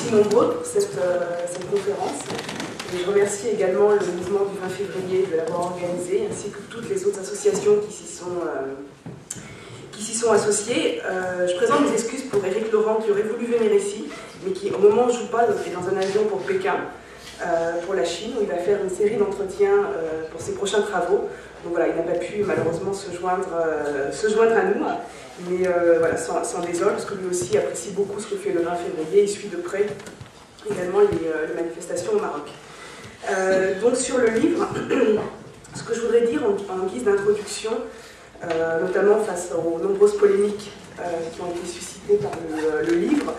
aussi nombreux pour cette conférence. Et je remercie également le mouvement du 20 février de l'avoir organisé, ainsi que toutes les autres associations qui s'y sont associées. Je présente mes excuses pour Éric Laurent qui aurait voulu venir ici, mais qui, au moment où je vous parle, est dans un avion pour Pékin, pour la Chine, où il va faire une série d'entretiens pour ses prochains travaux. Donc voilà, il n'a pas pu malheureusement se joindre à nous, mais voilà, s'en désole, parce que lui aussi apprécie beaucoup ce que fait le 20 février, il suit de près également les manifestations au Maroc. Donc sur le livre, ce que je voudrais dire en guise d'introduction, notamment face aux nombreuses polémiques qui ont été suscitées par le livre,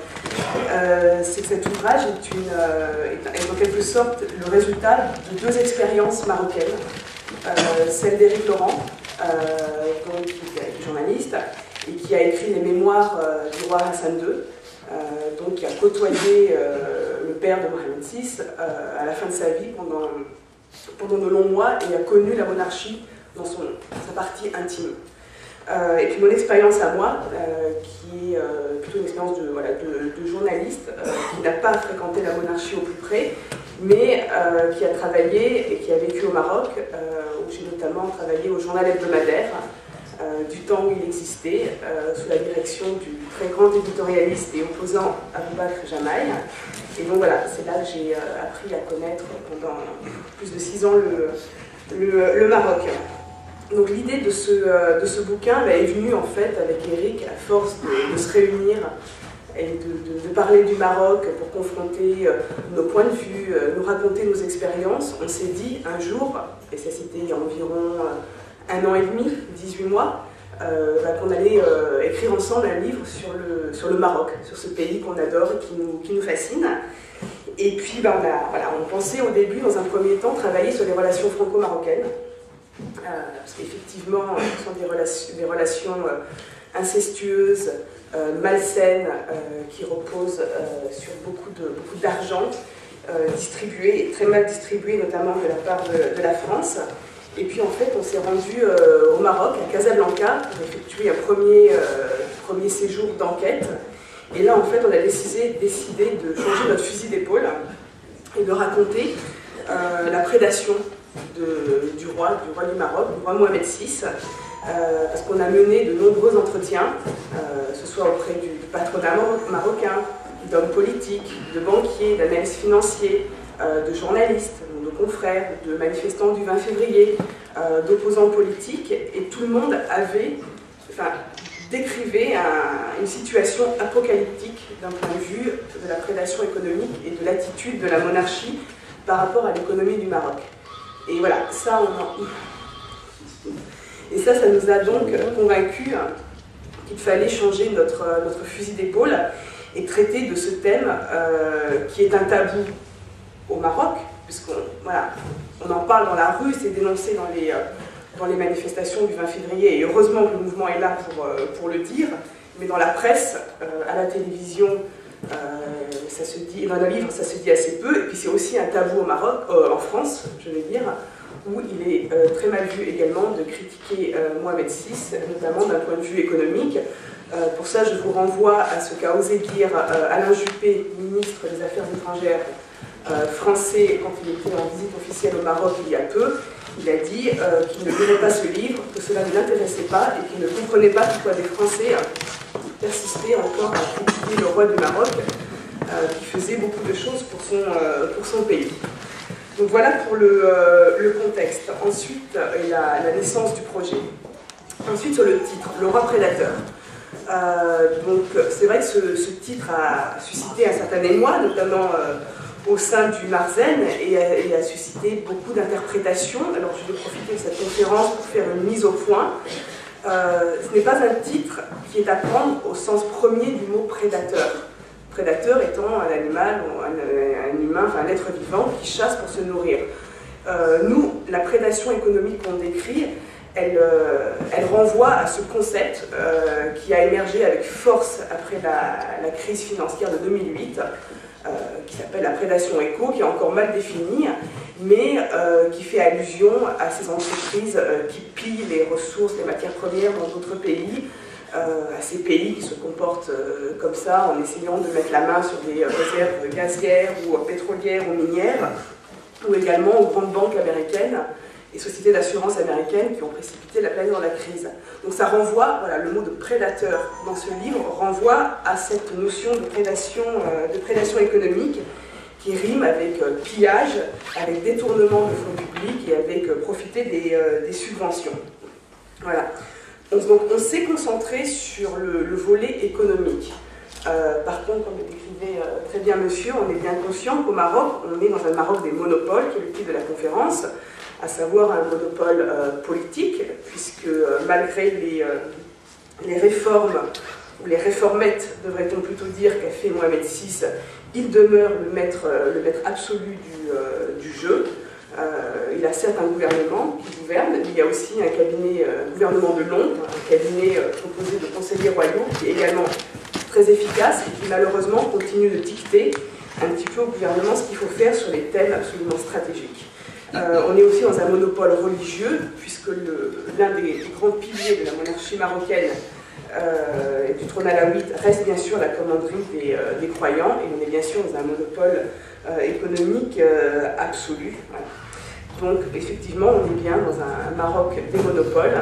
c'est que cet ouvrage est en quelque sorte le résultat de deux expériences marocaines. Celle d'Éric Laurent, qui est journaliste, et qui a écrit les mémoires du roi Hassan II, donc qui a côtoyé le père de Mohamed VI à la fin de sa vie pendant de longs mois et a connu la monarchie dans sa partie intime. Et puis mon expérience à moi, qui est plutôt une expérience de journaliste, qui n'a pas fréquenté la monarchie au plus près, mais qui a travaillé et qui a vécu au Maroc, où j'ai notamment travaillé au journal hebdomadaire, du temps où il existait, sous la direction du très grand éditorialiste et opposant Aboubakr Jamaï. Et donc voilà, c'est là que j'ai appris à connaître pendant plus de 6 ans le Maroc. Donc l'idée de ce bouquin est venue en fait avec Éric, à force de se réunir et de parler du Maroc pour confronter nos points de vue, nous raconter nos expériences. On s'est dit un jour, et ça c'était il y a environ 1 an et demi, 18 mois, qu'on allait écrire ensemble un livre sur le Maroc, sur ce pays qu'on adore et qui nous fascine. Et puis on pensait au début, dans un premier temps, travailler sur les relations franco-marocaines, parce qu'effectivement, ce sont des relations incestueuses, malsaines, qui reposent sur beaucoup d'argent distribué, et très mal distribué, notamment de la part de la France. Et puis en fait, on s'est rendu au Maroc, à Casablanca, pour effectuer un premier séjour d'enquête. Et là, en fait, on a décidé de changer notre fusil d'épaule et de raconter la prédation du roi du Maroc, du roi Mohamed VI, parce qu'on a mené de nombreux entretiens, que ce soit auprès du patronat marocain, d'hommes politiques, de banquiers, d'analystes financiers, de journalistes, de confrères, de manifestants du 20 février, d'opposants politiques, et tout le monde décrivait une situation apocalyptique d'un point de vue de la prédation économique et de l'attitude de la monarchie par rapport à l'économie du Maroc. Et voilà, ça nous a donc convaincus qu'il fallait changer notre fusil d'épaule et traiter de ce thème qui est un tabou au Maroc, puisqu'on en parle dans la rue, c'est dénoncé dans les manifestations du 20 février, et heureusement que le mouvement est là pour le dire, mais dans la presse, à la télévision, ça se dit, et dans le livre, ça se dit assez peu, et puis c'est aussi un tabou au Maroc, en France, je vais dire, où il est très mal vu également de critiquer Mohamed VI, notamment d'un point de vue économique. Pour ça, je vous renvoie à ce qu'a osé dire Alain Juppé, ministre des Affaires étrangères français, quand il était en visite officielle au Maroc il y a peu. Il a dit qu'il ne lirait pas ce livre, que cela ne l'intéressait pas et qu'il ne comprenait pas pourquoi des Français persistaient encore à critiquer le roi du Maroc, qui faisait beaucoup de choses pour son pays. Donc voilà pour le contexte. Ensuite, la naissance du projet. Ensuite, sur le titre, Le roi prédateur. Donc c'est vrai que ce titre a suscité un certain émoi, notamment au sein du Marzen, et a suscité beaucoup d'interprétations. Alors je vais profiter de cette conférence pour faire une mise au point. Ce n'est pas un titre qui est à prendre au sens premier du mot prédateur. Prédateur étant un animal, un humain, enfin un être vivant qui chasse pour se nourrir. Nous, la prédation économique qu'on décrit, elle renvoie à ce concept qui a émergé avec force après la crise financière de 2008, qui s'appelle la prédation éco, qui est encore mal définie, mais qui fait allusion à ces entreprises qui pillent les ressources, les matières premières dans d'autres pays, à ces pays qui se comportent comme ça, en essayant de mettre la main sur des réserves gazières ou pétrolières ou minières, ou également aux grandes banques américaines et sociétés d'assurance américaines qui ont précipité la planète dans la crise. Donc ça renvoie, voilà, le mot de prédateur dans ce livre renvoie à cette notion de prédation économique qui rime avec pillage, avec détournement de fonds publics et avec profiter des subventions. Voilà. Donc on s'est concentré sur le volet économique. Par contre, comme le décrivait très bien monsieur, on est bien conscient qu'au Maroc, on est dans un Maroc des monopoles, qui est le titre de la conférence, à savoir un monopole politique, puisque malgré les réformes, ou les réformettes, devrait-on plutôt dire, qu'a fait Mohamed VI, il demeure le maître absolu du jeu. Il a certes un gouvernement qui gouverne, mais il y a aussi un cabinet, un gouvernement de l'ombre, un cabinet composé de conseillers royaux qui est également très efficace et qui malheureusement continue de dicter un petit peu au gouvernement ce qu'il faut faire sur les thèmes absolument stratégiques. On est aussi dans un monopole religieux, puisque l'un des grands piliers de la monarchie marocaine et du trône alawite reste bien sûr la commanderie des croyants, et on est bien sûr dans un monopole économique absolu. Voilà. Donc effectivement, on est bien dans un Maroc des monopoles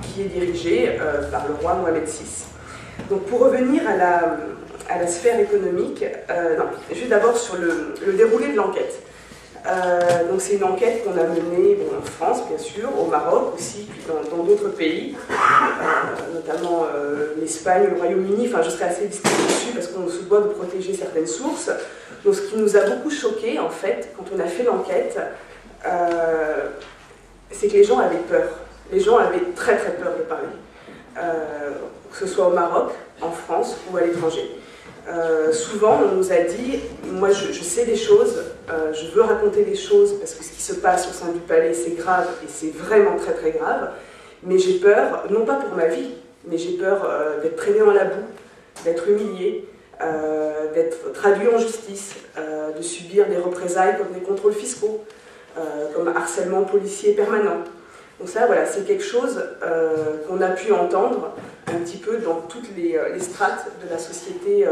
qui est dirigé par le roi Mohamed VI. Donc pour revenir à la sphère économique, juste d'abord sur le déroulé de l'enquête. Donc c'est une enquête qu'on a menée en France, bien sûr, au Maroc aussi, puis dans d'autres pays, notamment l'Espagne, le Royaume-Uni. Enfin, je serai assez discrète dessus parce qu'on se doit de protéger certaines sources. Donc ce qui nous a beaucoup choqué, en fait, quand on a fait l'enquête, c'est que les gens avaient peur. Les gens avaient très très peur de parler, que ce soit au Maroc, en France ou à l'étranger. Souvent, on nous a dit, moi je sais des choses, je veux raconter des choses parce que ce qui se passe au sein du palais c'est grave et c'est vraiment très très grave, mais j'ai peur, non pas pour ma vie, mais j'ai peur d'être traîné dans la boue, d'être humilié, d'être traduit en justice, de subir des représailles comme des contrôles fiscaux, comme harcèlement policier permanent. Donc ça, voilà, c'est quelque chose qu'on a pu entendre un petit peu dans toutes les strates de la société,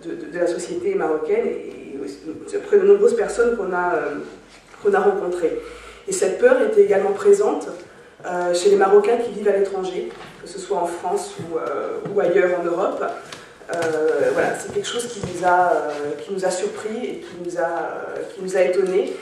de la société marocaine et auprès de nombreuses personnes qu'on a rencontrées. Et cette peur était également présente chez les Marocains qui vivent à l'étranger, que ce soit en France ou ailleurs en Europe. Voilà, c'est quelque chose qui nous a surpris et qui nous a étonnés.